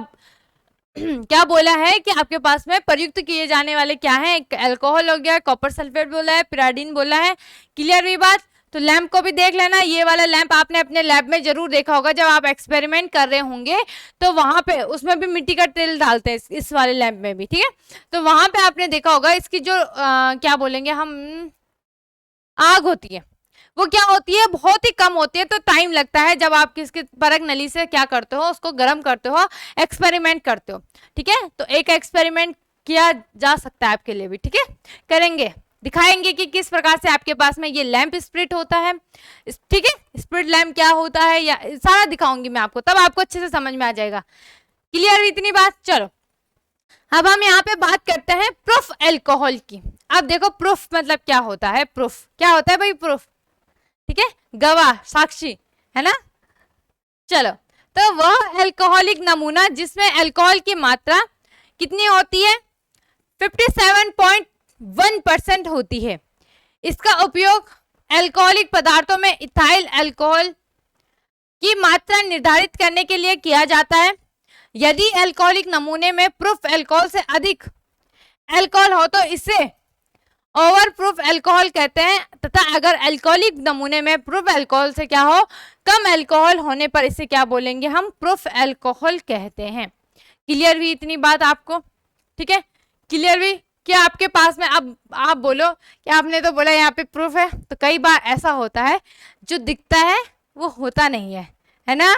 Speaker 1: क्या बोला है कि आपके पास में प्रयुक्त किए जाने वाले क्या है, अल्कोहल हो गया, कॉपर सल्फेट बोला है, पिराडिन बोला है, क्लियर हुई बात। तो लैंप को भी देख लेना, ये वाला लैंप आपने अपने लैब में जरूर देखा होगा, जब आप एक्सपेरिमेंट कर रहे होंगे तो वहां पे उसमें भी मिट्टी का तेल डालते हैं, इस वाले लैंप में भी, ठीक है। तो वहां पे आपने देखा होगा इसकी जो क्या बोलेंगे हम, आग होती है, वो क्या होती है, बहुत ही कम होती है, तो टाइम लगता है जब आप किसके परख नली से क्या करते हो, उसको गर्म करते हो, एक्सपेरिमेंट करते हो, ठीक है। तो एक एक्सपेरिमेंट किया जा सकता है आपके लिए भी, ठीक है, करेंगे, दिखाएंगे कि किस प्रकार से आपके पास में ये लैंप स्पिरिट होता है, ठीक है, स्पिरिट लैंप क्या होता है, या सारा दिखाऊंगी मैं आपको, तब आपको अच्छे से समझ में आ जाएगा। क्लियर इतनी बात। चलो अब हम यहाँ पे बात करते हैं प्रूफ अल्कोहल की। अब देखो प्रूफ मतलब क्या होता है, प्रूफ क्या होता है भाई, प्रूफ, ठीक है, गवाह, साक्षी, है ना। चलो, तो वह अल्कोहलिक नमूना जिसमें अल्कोहल की मात्रा कितनी होती है, 57.1% होती है। इसका उपयोग अल्कोहलिक पदार्थों में इथाइल अल्कोहल की मात्रा निर्धारित करने के लिए किया जाता है। यदि एल्कोहलिक नमूने में प्रूफ अल्कोहल से अधिक अल्कोहल हो तो इसे ओवर प्रूफ अल्कोहल कहते हैं, तथा अगर अल्कोहलिक नमूने में प्रूफ अल्कोहल से क्या हो, कम अल्कोहल होने पर इसे क्या बोलेंगे हम, प्रूफ अल्कोहल कहते हैं। क्लियर हुई इतनी बात आपको? ठीक है, क्लियर हुई? क्या आपके पास में, अब आप बोलो कि आपने तो बोला यहाँ पे प्रूफ है, तो कई बार ऐसा होता है जो दिखता है वो होता नहीं है ना?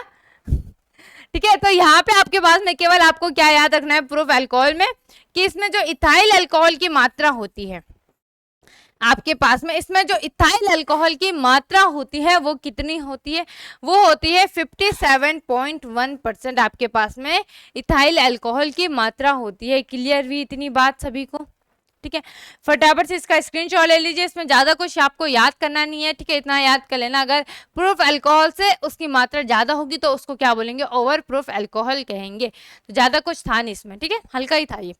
Speaker 1: ठीक है, तो यहाँ पे आपके पास में केवल आपको क्या याद रखना है प्रूफ अल्कोहल में, कि इसमें जो इथाइल अल्कोहल की मात्रा होती है आपके पास में, इसमें जो इथाइल अल्कोहल की मात्रा होती है वो कितनी होती है, वो होती है 57.1% आपके पास में इथाइल अल्कोहल की मात्रा होती है। क्लियर हुई इतनी बात सभी को? ठीक है, फटाफट से इसका स्क्रीनशॉट ले लीजिए, इसमें ज्यादा कुछ आपको याद करना नहीं है। ठीक है, इतना याद कर लेना, अगर प्रूफ अल्कोहल से उसकी मात्रा ज्यादा होगी तो उसको क्या बोलेंगे, ओवर प्रूफ अल्कोहल कहेंगे। तो ज्यादा कुछ था नहीं इसमें, ठीक है, हल्का ही था ये।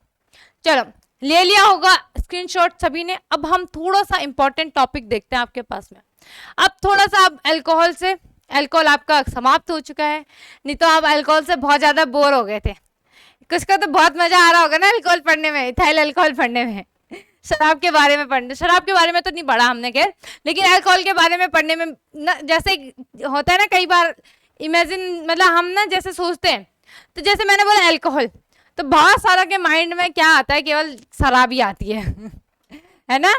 Speaker 1: चलो, ले लिया होगा स्क्रीनशॉट सभी ने। अब हम थोड़ा सा इंपॉर्टेंट टॉपिक देखते हैं आपके पास में। अब थोड़ा सा आप अल्कोहल से, अल्कोहल आपका समाप्त हो चुका है, नहीं तो आप अल्कोहल से बहुत ज्यादा बोर हो गए थे। कुछ का तो बहुत मजा आ रहा होगा ना अल्कोहल पढ़ने में, इथाइल अल्कोहल पढ़ने में, शराब के बारे में पढ़ने, शराब के बारे में तो नहीं पढ़ा हमने खैर, लेकिन अल्कोहल के बारे में पढ़ने में जैसे होता है ना कई बार इमेजिन, मतलब हम ना जैसे सोचते हैं, तो जैसे मैंने बोला अल्कोहल, तो बहुत सारा के माइंड में क्या आता है, केवल शराब ही आती है है ना?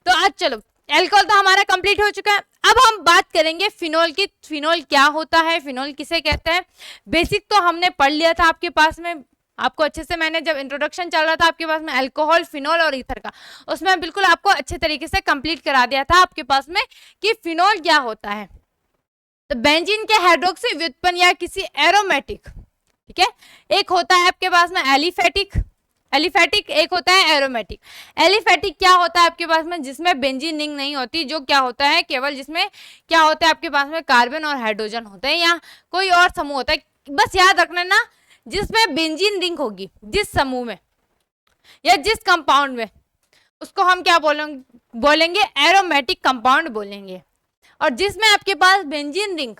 Speaker 1: तो आज चलो, अल्कोहल तो हमारा कंप्लीट हो चुका है। अब हम बात करेंगे फिनोल की। फिनोल क्या होता है, फिनोल किसे कहते हैं? बेसिक तो हमने पढ़ लिया था आपके पास में, आपको अच्छे से, मैंने जब इंट्रोडक्शन चल रहा था आपके पास में अल्कोहल, फिनोल और ईथर का, उसमें बिल्कुल आपको अच्छे तरीके से कंप्लीट करा दिया था आपके पास में कि फिनोल क्या होता है। तो बेंजीन के हाइड्रोक्सी व्युत्पन्न या किसी एरोमेटिक, ठीक है, एक होता है आपके पास में एलिफेटिक, एलिफेटिक एक होता है एरोमेटिक। एलिफेटिक क्या होता है आपके पास में, जिसमें बेंजीन रिंग नहीं होती, जो क्या होता है केवल जिसमें क्या होता है आपके पास में कार्बन और हाइड्रोजन होते हैं या कोई और समूह होता है। बस याद रखना ना, जिसमें बेंजीन रिंग होगी जिस समूह में या जिस कंपाउंड में, उसको हम क्या बोलेंगे एरोमेटिक कंपाउंड बोलेंगे। और जिसमें आपके पास बेंजीन रिंग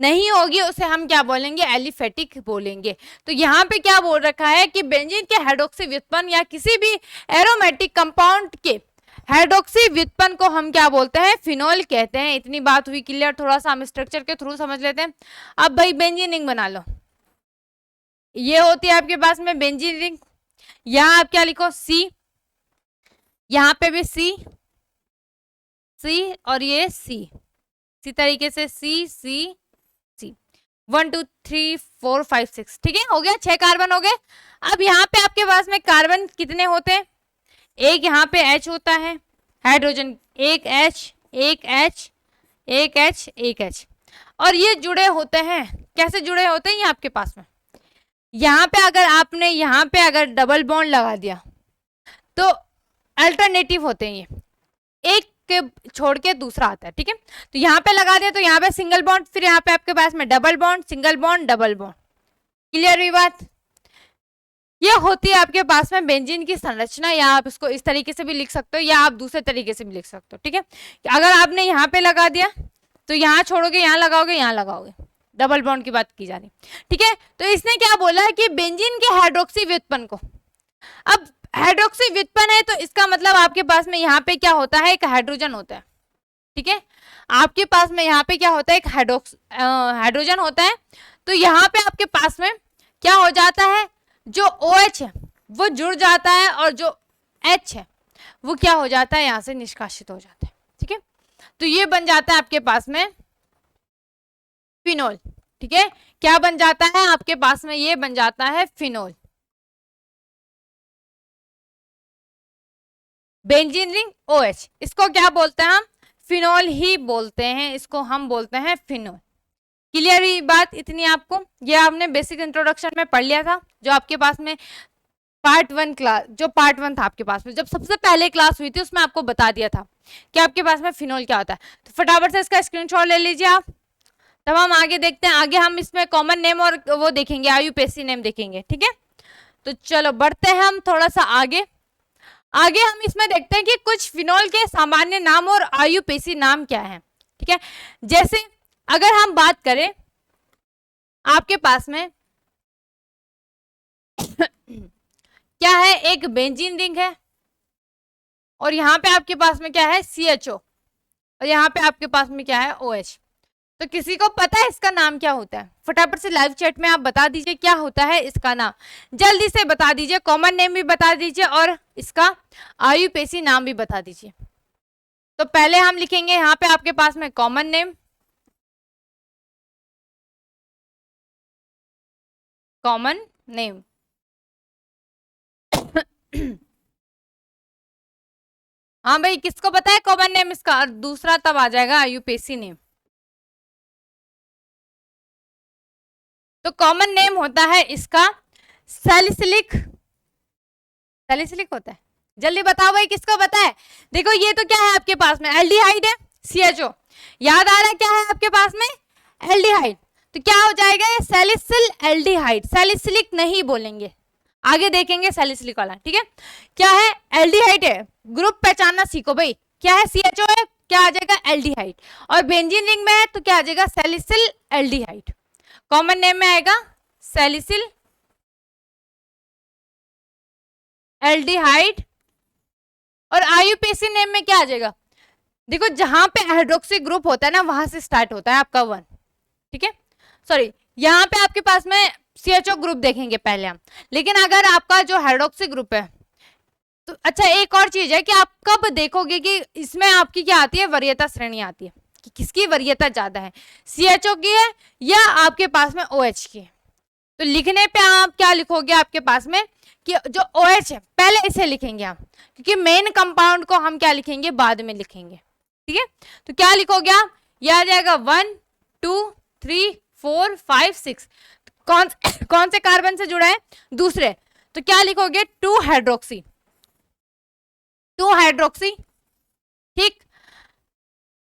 Speaker 1: नहीं होगी उसे हम क्या बोलेंगे, एलिफेटिक बोलेंगे। तो यहाँ पे क्या बोल रखा है कि बेंजीन के हाइड्रोक्सी व्युत्पन्न या किसी भी एरोमेटिक कंपाउंड के हाइड्रोक्सी व्युत्पन्न को हम क्या बोलते हैं, फिनोल कहते हैं। इतनी बात हुई क्लियर? थोड़ा सा हम स्ट्रक्चर के थ्रू समझ लेते हैं। अब भाई बेंजीन रिंग बना लो, ये होती है आपके पास में बेंजीन रिंग। यहाँ आप क्या लिखो, सी, यहाँ पे भी सी, सी और ये सी, इसी तरीके से सी सी सी, 1 2 3 4 5 6, ठीक है, हो गया, 6 कार्बन हो गए। अब यहाँ पे आपके पास में कार्बन कितने होते हैं, एक यहाँ पे H होता है, हाइड्रोजन एक H एक H एक H एक H, और ये जुड़े होते हैं। कैसे जुड़े होते हैं ये आपके पास में, यहाँ पे अगर आपने यहाँ पे अगर डबल बॉन्ड लगा दिया तो अल्टरनेटिव होते हैं, ये एक के छोड़ के दूसरा आता है, ठीक है। तो यहाँ पे लगा दिया तो यहाँ पे सिंगल बॉन्ड, फिर यहाँ पे आपके पास में double bond, single bond, double bond. Clear हुई बात? ये होती है आपके पास में बेंजीन की संरचना, या आप इसको इस तरीके से भी लिख सकते हो या आप दूसरे तरीके से भी लिख सकते हो, ठीक है। अगर आपने यहाँ पे लगा दिया तो यहाँ छोड़ोगे, यहाँ लगाओगे, यहाँ लगाओगे, डबल बॉन्ड की बात की जा रही, ठीक है। तो इसने क्या बोला है कि बेंजीन के हाइड्रोक्सी व्युत्पन्न को, अब हाइड्रोक्सी व्युत्पन्न है तो इसका मतलब आपके पास में यहाँ पे क्या होता है, एक हाइड्रोजन होता है, ठीक है। आपके पास में यहाँ पे क्या होता है, एक हाइड्रोजन होता है। तो यहाँ पे आपके पास में क्या हो जाता है, जो OH है वो जुड़ जाता है और जो H है वो क्या हो जाता है, यहाँ से निष्कासित हो जाता है, ठीक है। तो ये बन जाता है आपके पास में फिनोल, ठीक है। क्या बन जाता है आपके पास में, ये बन जाता है फिनोल। बेंजीन रिंग OH, इसको क्या बोलते हैं हम, फिनोल ही बोलते हैं, इसको हम बोलते हैं फिनोल। क्लियर हुई बात इतनी आपको? ये आपने बेसिक इंट्रोडक्शन में पढ़ लिया था, जो आपके पास में पार्ट 1 क्लास, जो पार्ट 1 था आपके पास में, जब सबसे पहले क्लास हुई थी उसमें आपको बता दिया था कि आपके पास में फिनोल क्या होता है। तो फटाफट से इसका स्क्रीनशॉट ले लीजिए आप, तब हम आगे देखते हैं। आगे हम इसमें कॉमन नेम और वो देखेंगे, IUPAC नेम देखेंगे, ठीक है। तो चलो बढ़ते हैं हम थोड़ा सा आगे। आगे हम इसमें देखते हैं कि कुछ फिनोल के सामान्य नाम और IUPAC नाम क्या है, ठीक है। जैसे अगर हम बात करें आपके पास में क्या है, एक बेंजीन रिंग है और यहाँ पे आपके पास में क्या है, CHO, और यहाँ पे आपके पास में क्या है, OH। तो किसी को पता है इसका नाम क्या होता है? फटाफट से लाइव चैट में आप बता दीजिए क्या होता है इसका नाम, जल्दी से बता दीजिए, कॉमन नेम भी बता दीजिए और इसका आयुपेसी नाम भी बता दीजिए। तो पहले हम लिखेंगे यहाँ पे आपके पास में कॉमन नेम, कॉमन नेम हाँ भाई, किसको पता है कॉमन नेम इसका? और दूसरा तब आ जाएगा आयुपेसी नेम। तो कॉमन नेम होता है इसका सैलिसिलिक, सैलिसिलिक होता है। जल्दी बताओ भाई, किसको पता है? देखो ये तो क्या है आपके पास में, एल्डिहाइड है, CHO। याद आ रहा है क्या है आपके पास में? एल्डिहाइड। तो क्या हो जाएगा ये, सैलिसिल एल्डिहाइड। सैलिसिलिक नहीं बोलेंगे, आगे देखेंगे सैलिसिलिक वाला, ठीक है। क्या है, एल्डिहाइड है। ग्रुप पहचानना सीखो भाई, क्या है, CHO है, क्या आ जाएगा, एल्डिहाइड। और बेंजीन रिंग में है तो क्या आ जाएगा, सैलिसिल एल्डिहाइड। कॉमन नेम में आएगा सैलिसिल एल्डिहाइड। और आयुपेसी नेम में क्या आ जाएगा? देखो जहां पे हाइड्रोक्सी ग्रुप होता है ना, वहां से स्टार्ट होता है आपका 1, ठीक है। सॉरी, यहाँ पे आपके पास में CHO ग्रुप देखेंगे पहले हम, लेकिन अगर आपका जो हाइड्रोक्सी ग्रुप है तो अच्छा, एक और चीज है कि आप कब देखोगे कि इसमें आपकी क्या आती है, वरीयता श्रेणी आती है कि किसकी वरीयता ज्यादा है, CHO की है या आपके पास में OH की है। तो लिखने पे आप क्या लिखोगे आपके पास में कि जो OH है पहले इसे लिखेंगे हम, क्योंकि मेन कंपाउंड को हम क्या लिखेंगे, बाद में लिखेंगे, ठीक है। तो क्या लिखोगे आप, यह आ जाएगा 1 2 3 4 5 6। कौन से कार्बन से जुड़ा है, दूसरे। तो क्या लिखोगे, 2 हाइड्रोक्सी, 2 हाइड्रोक्सी, ठीक।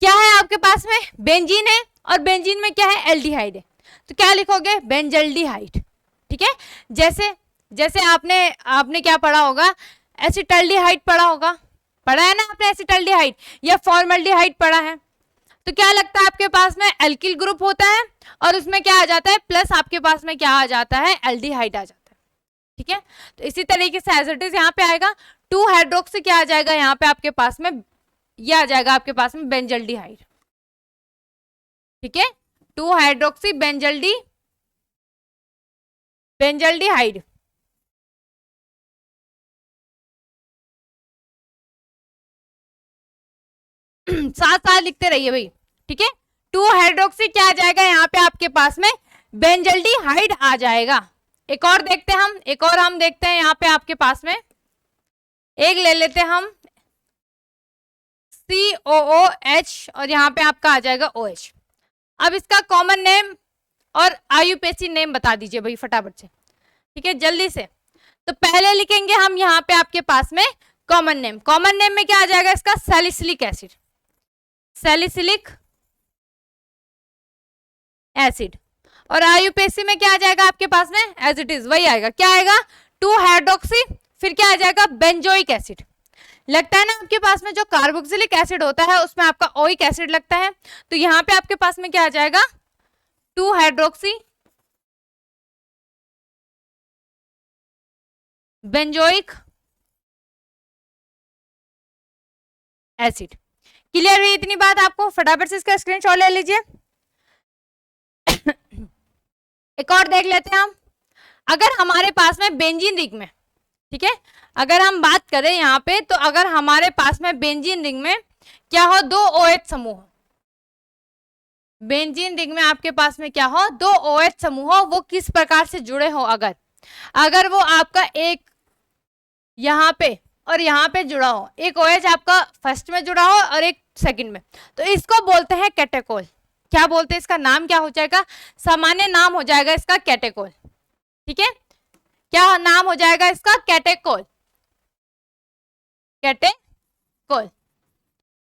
Speaker 1: क्या है आपके पास में, बेंजीन है, और बेंजीन में क्या है, एल्डिहाइड है। तो क्या लिखोगे, बेंजल्डिहाइड, ठीक है। जैसे जैसे आपने क्या पढ़ा होगा, एसिटल्डिहाइड पढ़ा होगा, पढ़ा है ना आपने एसिटल्डिहाइड, या फॉर्मल्डिहाइड पढ़ा है। तो क्या लगता है आपके पास में एल्किल ग्रुप होता है और उसमें क्या आ जाता है, प्लस आपके पास में क्या आ जाता है, एल्डिहाइड आ जाता है, ठीक है। तो इसी तरीके से एज इट इज यहाँ पे आएगा 2 हाइड्रोक्सी, क्या आ जाएगा यहाँ पे आपके पास में, ये आ जाएगा आपके पास में बेंजल्डिहाइड, ठीक है। 2 हाइड्रोक्सी बेंजल्डिहाइड। साथ साथ लिखते रहिए भाई, ठीक है। 2 हाइड्रोक्सी क्या आ जाएगा यहाँ पे आपके पास में, बेंजल्डिहाइड आ जाएगा। एक और देखते हैं हम, एक और हम देखते हैं यहाँ पे आपके पास में, एक ले लेते हैं हम COOH और यहाँ पे आपका आ जाएगा OH। अब इसका कॉमन नेम और आयुपेसी नेम बता दीजिए भाई फटाफट से, ठीक है, जल्दी से। तो पहले लिखेंगे हम यहाँ पे आपके पास में कॉमन नेम, कॉमन नेम में क्या आ जाएगा इसका, सैलिसिलिक एसिड, सैलिसिलिक एसिड। और आयुपेसी में क्या आ जाएगा आपके पास में, एज इट इज वही आएगा, क्या आएगा, 2 हाइड्रोक्सी, फिर क्या आ जाएगा, बेंजोइक एसिड। लगता है ना आपके पास में जो कार्बोक्सिलिक एसिड होता है उसमें आपका ओइक एसिड लगता है, तो यहाँ पे आपके पास में क्या आ जाएगा, 2 हाइड्रोक्सी बेंजोइक एसिड। क्लियर हुई इतनी बात आपको? फटाफट से इसका स्क्रीनशॉट ले लीजिए। एक और देख लेते हैं हम, अगर हमारे पास में बेंजीन रिंग में, ठीक है, अगर हम बात करें यहाँ पे, तो अगर हमारे पास में बेंजीन रिंग में क्या हो, 2 OH समूह, बेंजीन रिंग में आपके पास में क्या हो, 2 OH समूह हो, वो किस प्रकार से जुड़े हो, अगर वो आपका एक यहाँ पे और यहाँ पे जुड़ा हो, एक OH आपका फर्स्ट में जुड़ा हो और एक सेकंड में, तो इसको बोलते हैं कैटेकोल। क्या बोलते हैं, इसका नाम क्या हो जाएगा, सामान्य नाम हो जाएगा इसका कैटेकोल, ठीक है। क्या नाम हो जाएगा इसका, कैटेकोल, कैटेकोल।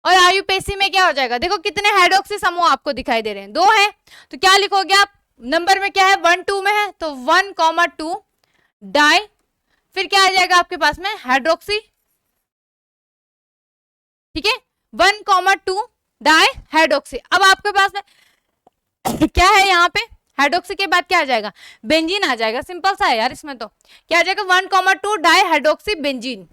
Speaker 1: और आयुपेसी में क्या हो जाएगा, देखो कितने हाइड्रोक्सी समूह आपको दिखाई दे रहे हैं, 2 हैं। तो क्या लिखोगे आप, नंबर में क्या है, 1 2 में है, तो 1,2 डाई, फिर क्या आ जाएगा आपके पास में, हाइड्रोक्सी, ठीक है, 1,2 डाई हाइड्रोक्सी। अब आपके पास में क्या है यहाँ पे, हाइड्रोक्सी के बाद क्या आ जाएगा, बेंजीन आ जाएगा। सिंपल सा है यार, इसमें तो क्या आ जाएगा 1,2 डाई हाइड्रोक्सी बेंजीन।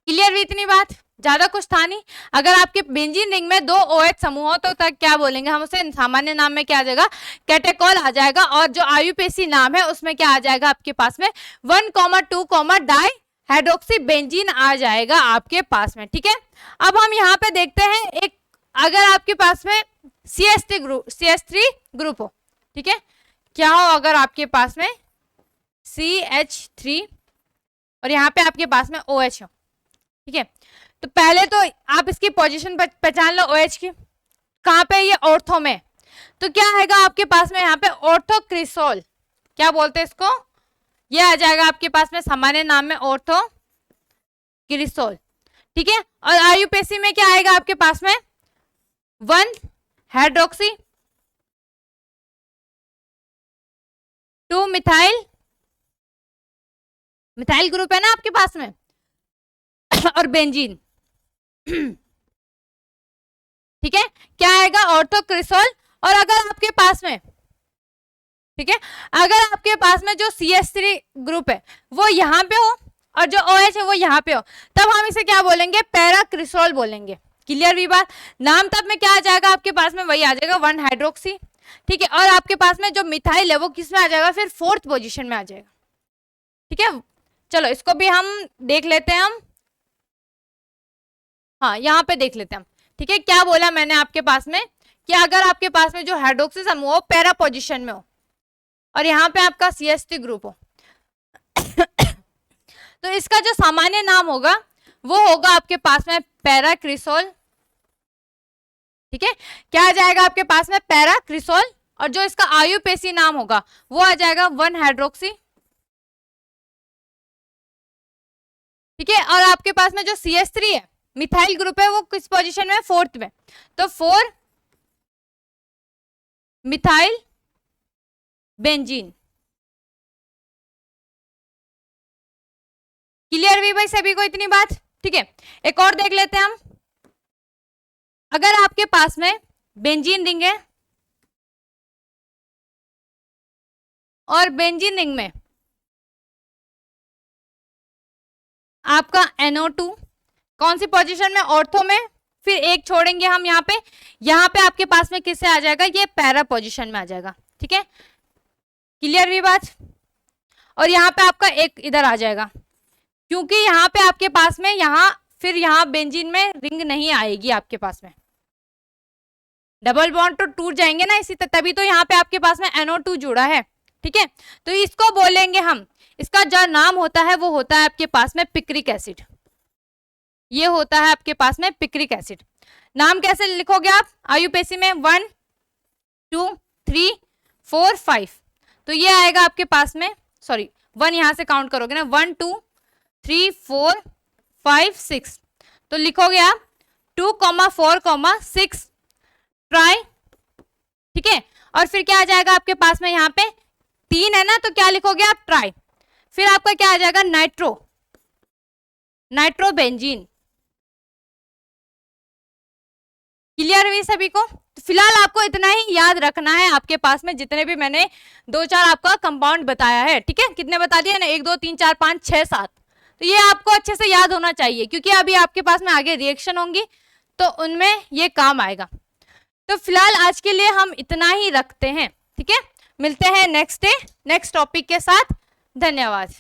Speaker 1: क्लियर हुई इतनी बात, ज्यादा कुछ था नहीं। अगर आपके बेंजीन रिंग में 2 OH समूह हो तो तक क्या बोलेंगे हम उसे, सामान्य नाम में क्या आ जाएगा, कैटेकॉल आ जाएगा। और जो आयुपेसी नाम है उसमें क्या आ जाएगा आपके पास में 1,2 डाई हाइड्रोक्सी बेंजीन आ जाएगा आपके पास में। ठीक है, अब हम यहाँ पे देखते हैं एक, अगर आपके पास में CH3 ग्रुप हो, ठीक है, क्या हो अगर आपके पास में CH3 और यहाँ पे आपके पास में OH हो, ठीक है, तो पहले तो आप इसकी पोजीशन पहचान लो OH की, कहाँ पे ये ऑर्थो में, तो क्या आएगा आपके पास में यहाँ पे ऑर्थोक्रिसोल, क्या बोलते हैं इसको, ये आ जाएगा आपके पास में सामान्य नाम में ऑर्थोक्रिसोल। ठीक है, और आयुपेसी में क्या आएगा आपके पास में 1 हाइड्रोक्सी 2 मिथाइल, मिथाइल ग्रुप है ना आपके पास में, और बेंजीन। ठीक है, क्या आएगा ऑर्थोक्रिसोल। और अगर आपके पास में, ठीक है, अगर आपके पास में जो CH3 ग्रुप है वो यहाँ पे हो और जो OH है वो यहाँ पे हो, तब हम इसे क्या बोलेंगे, पैराक्रिसोल बोलेंगे। क्लियर भी बात, नाम तब में क्या आ जाएगा आपके पास में, वही आ जाएगा 1 हाइड्रोक्सी। ठीक है, और आपके पास में जो मिथाइल है वो किस में आ जाएगा, फिर 4th पोजीशन में आ जाएगा। ठीक है, चलो इसको भी हम देख लेते हैं हम, हाँ यहाँ पे देख लेते हैं हम। ठीक है, क्या बोला मैंने आपके पास में कि अगर आपके पास में जो हाइड्रोक्सी समूह हो पैरा पोजीशन में हो और यहाँ पे आपका CH3 ग्रुप हो तो इसका जो सामान्य नाम होगा वो होगा आपके पास में पैराक्रिसोल। ठीक है, क्या आ जाएगा आपके पास में पैराक्रिसोल, और जो इसका आयुपेसी नाम होगा वो आ जाएगा 1 हाइड्रोक्सी। ठीक है, और आपके पास में जो CH3 है मिथाइल ग्रुप है वो किस पोजीशन में, 4th में, तो 4 मिथाइल बेंजीन। क्लियर हुई भाई सभी को इतनी बात। ठीक है, एक और देख लेते हैं हम, अगर आपके पास में बेंजीन रिंग है और बेंजीन रिंग में आपका NO2 कौन सी पोजीशन में, ऑर्थो में, फिर एक छोड़ेंगे हम यहाँ पे आपके पास में किससे आ जाएगा, ये पैरा पोजीशन में आ जाएगा। ठीक है, क्लियर भी बात, और यहाँ पे आपका एक इधर आ जाएगा, क्योंकि यहाँ पे आपके पास में फिर यहाँ बेंजीन में रिंग नहीं आएगी आपके पास में, डबल बॉन्ड तो टूट जाएंगे ना इसी तभी तो यहाँ पे आपके पास में NO2 जुड़ा है। ठीक है, तो इसको बोलेंगे हम, इसका जो नाम होता है वो होता है आपके पास में पिक्रिक एसिड, ये होता है आपके पास में पिक्रिक एसिड। नाम कैसे लिखोगे आप, आयुपेसी में 1 2 3 4 5, तो ये आएगा आपके पास में, सॉरी 1 यहां से काउंट करोगे ना, 1 2 3 4 5 6, तो लिखोगे आप 2, 4, 6 ट्राई। ठीक है, और फिर क्या आ जाएगा आपके पास में, यहाँ पे 3 है ना, तो क्या लिखोगे आप, ट्राई, फिर आपका क्या आ जाएगा, नाइट्रोबेंजीन। क्लियर हुई सभी को, तो फिलहाल आपको इतना ही याद रखना है आपके पास में, जितने भी मैंने 2-4 आपका कंपाउंड बताया है। ठीक है, कितने बता दिए ना, 1 2 3 4 5 6 7, तो ये आपको अच्छे से याद होना चाहिए, क्योंकि अभी आपके पास में आगे रिएक्शन होंगी तो उनमें ये काम आएगा। तो फिलहाल आज के लिए हम इतना ही रखते हैं। ठीक है, मिलते हैं नेक्स्ट डे नेक्स्ट टॉपिक के साथ। धन्यवाद।